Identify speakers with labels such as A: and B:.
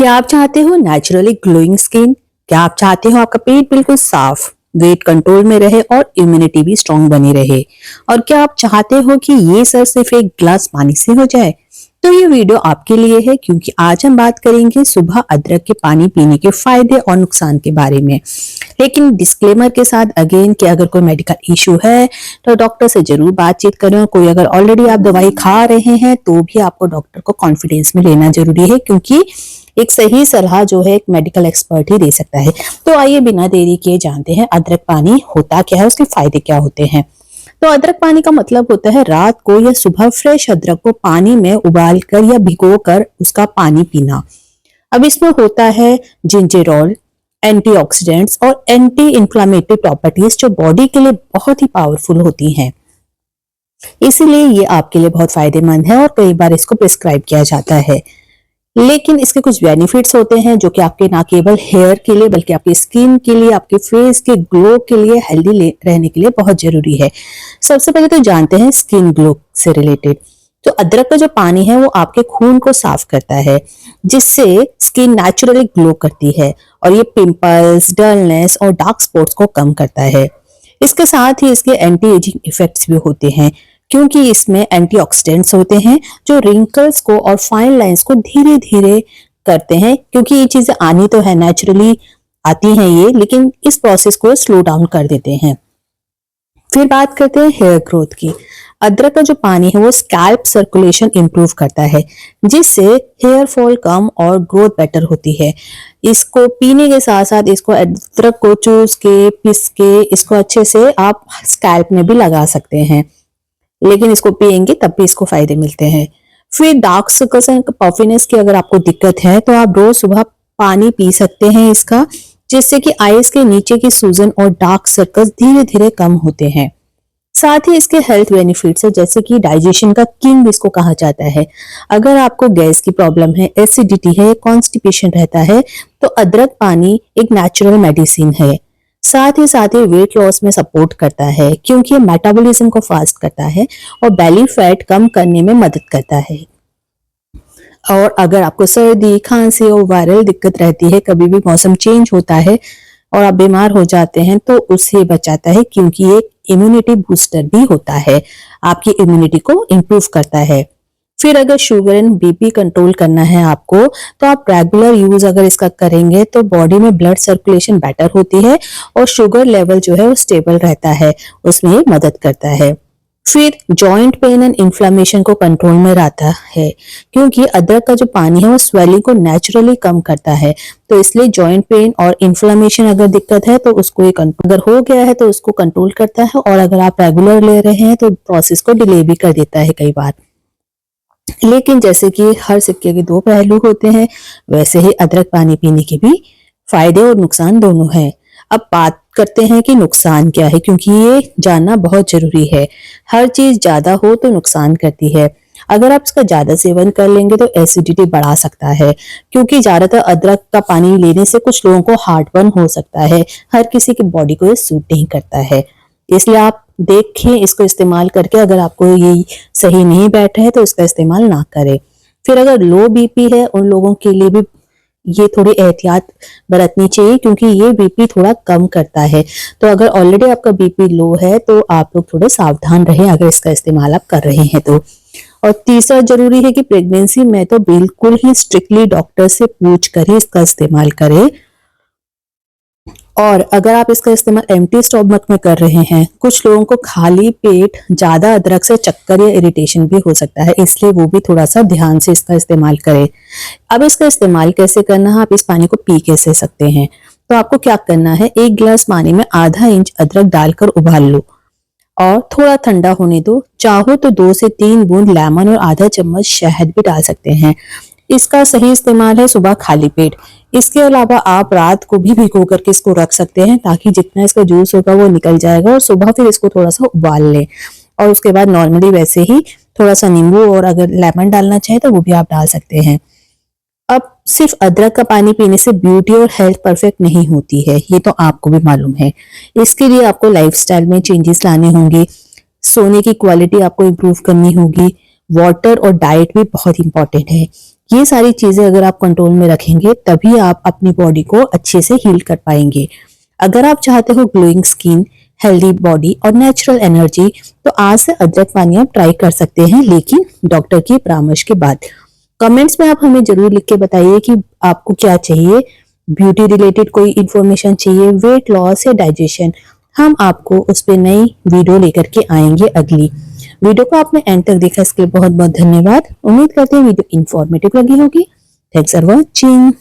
A: क्या आप चाहते हो नेचुरली ग्लोइंग स्किन? क्या आप चाहते हो आपका पेट बिल्कुल साफ, वेट कंट्रोल में रहे और इम्यूनिटी भी स्ट्रांग बनी रहे? और क्या आप चाहते हो कि ये सब सिर्फ एक ग्लास पानी से हो जाए? तो ये वीडियो आपके लिए है, क्योंकि आज हम बात करेंगे सुबह अदरक के पानी पीने के फायदे और नुकसान के बारे में। लेकिन डिस्क्लेमर के साथ अगेन कि अगर कोई मेडिकल इशू है तो डॉक्टर से जरूर बातचीत करें। कोई अगर ऑलरेडी आप दवाई खा रहे हैं तो भी आपको डॉक्टर को कॉन्फिडेंस में लेना जरूरी है, क्योंकि एक सही सलाह जो है एक मेडिकल एक्सपर्ट ही दे सकता है। तो आइए बिना देरी किए जानते हैं अदरक पानी होता क्या है, उसके फायदे क्या होते हैं। तो अदरक पानी का मतलब होता है रात को या सुबह फ्रेश अदरक को पानी में उबाल कर या भिगो कर उसका पानी पीना। अब इसमें होता है जिंजरॉल, एंटीऑक्सीडेंट्स और एंटी इंफ्लेमेटरी प्रॉपर्टीज जो बॉडी के लिए बहुत ही पावरफुल होती हैं। इसीलिए ये आपके लिए बहुत फायदेमंद है और कई बार इसको प्रिस्क्राइब किया जाता है। लेकिन इसके कुछ बेनिफिट्स होते हैं जो कि आपके ना केवल हेयर के लिए बल्कि आपकी स्किन के लिए, आपके फेस के ग्लो के लिए, हेल्दी रहने के लिए बहुत जरूरी है। सबसे पहले तो जानते हैं स्किन ग्लो से रिलेटेड। तो अदरक का जो पानी है वो आपके खून को साफ करता है, जिससे स्किन नेचुरली ग्लो करती है और ये पिंपल्स, डलनेस और डार्क स्पॉट्स को कम करता है। इसके साथ ही इसके एंटी एजिंग इफेक्ट्स भी होते हैं, क्योंकि इसमें एंटीऑक्सीडेंट्स होते हैं जो रिंकल्स को और फाइन लाइंस को धीरे धीरे करते हैं। क्योंकि ये चीजें आनी तो है, नेचुरली आती हैं ये, लेकिन इस प्रोसेस को स्लो डाउन कर देते हैं। फिर बात करते हैं हेयर ग्रोथ की। अदरक का जो पानी है वो स्कैल्प सर्कुलेशन इंप्रूव करता है, जिससे हेयर फॉल कम और ग्रोथ बेटर होती है। इसको पीने के साथ साथ इसको अदरक को चूस के, पीस के इसको अच्छे से आप स्कैल्प में भी लगा सकते हैं, लेकिन इसको पिएंगे तब भी इसको फायदे मिलते हैं। फिर डार्क सर्कल्स एंड पफिनेस की अगर आपको दिक्कत है तो आप रोज सुबह पानी पी सकते हैं इसका, जिससे कि आईज के नीचे की सूजन और डार्क सर्कल्स धीरे धीरे कम होते हैं। साथ ही इसके हेल्थ बेनिफिट्स है, जैसे कि डाइजेशन का किंग इसको कहा जाता है। अगर आपको गैस की प्रॉब्लम है, एसिडिटी है, कॉन्स्टिपेशन रहता है तो अदरक पानी एक नेचुरल मेडिसिन है। साथ ही वेट लॉस में सपोर्ट करता है, क्योंकि ये मेटाबॉलिज्म को फास्ट करता है और बेली फैट कम करने में मदद करता है। और अगर आपको सर्दी, खांसी और वायरल दिक्कत रहती है, कभी भी मौसम चेंज होता है और आप बीमार हो जाते हैं तो उससे बचाता है, क्योंकि ये इम्यूनिटी बूस्टर भी होता है, आपकी इम्यूनिटी को इम्प्रूव करता है। फिर अगर शुगर एंड बीपी कंट्रोल करना है आपको तो आप रेगुलर यूज अगर इसका करेंगे तो बॉडी में ब्लड सर्कुलेशन बेटर होती है और शुगर लेवल जो है वो स्टेबल रहता है, उसमें ये मदद करता है। फिर जॉइंट पेन एंड इन्फ्लामेशन को कंट्रोल में रहता है, क्योंकि अदरक का जो पानी है वो स्वेलिंग को नेचुरली कम करता है। तो इसलिए जॉइंट पेन और इन्फ्लामेशन अगर दिक्कत है तो उसको ये अगर हो गया है तो उसको कंट्रोल करता है, और अगर आप रेगुलर ले रहे हैं तो प्रोसेस को डिले भी कर देता है कई बार। लेकिन जैसे कि हर सिक्के के दो पहलू होते हैं, वैसे ही अदरक पानी पीने के भी फायदे और नुकसान दोनों हैं। अब बात करते हैं कि नुकसान क्या है, क्योंकि ये जानना बहुत जरूरी है। हर चीज ज्यादा हो तो नुकसान करती है। अगर आप इसका ज्यादा सेवन कर लेंगे तो एसिडिटी बढ़ा सकता है, क्योंकि ज्यादातर अदरक का पानी लेने से कुछ लोगों को हार्टबर्न हो सकता है। हर किसी की बॉडी को ये सूट नहीं करता है, इसलिए आप देखें इसको इस्तेमाल करके। अगर आपको ये सही नहीं बैठा है तो इसका इस्तेमाल ना करें। फिर अगर लो बीपी है उन लोगों के लिए भी ये थोड़ी एहतियात बरतनी चाहिए, क्योंकि ये बीपी थोड़ा कम करता है। तो अगर ऑलरेडी आपका बीपी लो है तो आप लोग थोड़े सावधान रहें अगर इसका इस्तेमाल आप कर रहे हैं तो। और तीसरा जरूरी है कि प्रेगनेंसी में तो बिल्कुल ही स्ट्रिक्टली डॉक्टर से पूछ कर ही इसका इस्तेमाल करें। और अगर आप इसका इस्तेमाल एम्प्टी स्टोमक में कर रहे हैं, कुछ लोगों को खाली पेट ज्यादा अदरक से चक्कर या इरिटेशन भी हो सकता है, इसलिए वो भी थोड़ा सा ध्यान से इसका इस्तेमाल करें। अब इसका इस्तेमाल कैसे करना है, आप इस पानी को पी कैसे सकते हैं। तो आपको क्या करना है, एक गिलास पानी में आधा इंच अदरक डालकर उबाल लो और थोड़ा ठंडा होने दो। चाहो तो 2 से 3 बूंद लेमन और आधा चम्मच शहद भी डाल सकते हैं। इसका सही इस्तेमाल है सुबह खाली पेट। इसके अलावा आप रात को भी भिगो करके इसको रख सकते हैं, ताकि जितना इसका जूस होगा वो निकल जाएगा और सुबह फिर इसको थोड़ा सा उबाल लें। और उसके बाद नॉर्मली वैसे ही थोड़ा सा नींबू और अगर लेमन डालना चाहे तो वो भी आप डाल सकते हैं। अब सिर्फ अदरक का पानी पीने से ब्यूटी और हेल्थ परफेक्ट नहीं होती है, ये तो आपको भी मालूम है। इसके लिए आपको लाइफस्टाइल में चेंजेस लाने होंगे, सोने की क्वालिटी आपको इम्प्रूव करनी होगी, वाटर और डाइट भी बहुत इंपॉर्टेंट है। ये सारी चीजें अगर आप कंट्रोल में रखेंगे तभी आप अपनी बॉडी को अच्छे से हील कर पाएंगे। अगर आप चाहते हो ग्लोइंग स्किन, हेल्दी बॉडी और नेचुरल एनर्जी, तो आज से अदरक पानी आप ट्राई कर सकते हैं, लेकिन डॉक्टर की परामर्श के बाद। कमेंट्स में आप हमें जरूर लिख के बताइए कि आपको क्या चाहिए, ब्यूटी रिलेटेड कोई इंफॉर्मेशन चाहिए, वेट लॉस या डाइजेशन। हम आपको उस पर नई वीडियो लेकर के आएंगे अगली। वीडियो को आपने एंड तक देखा, इसके लिए बहुत बहुत धन्यवाद। उम्मीद करते हैं वीडियो इंफॉर्मेटिव लगी होगी। Thanks for watching.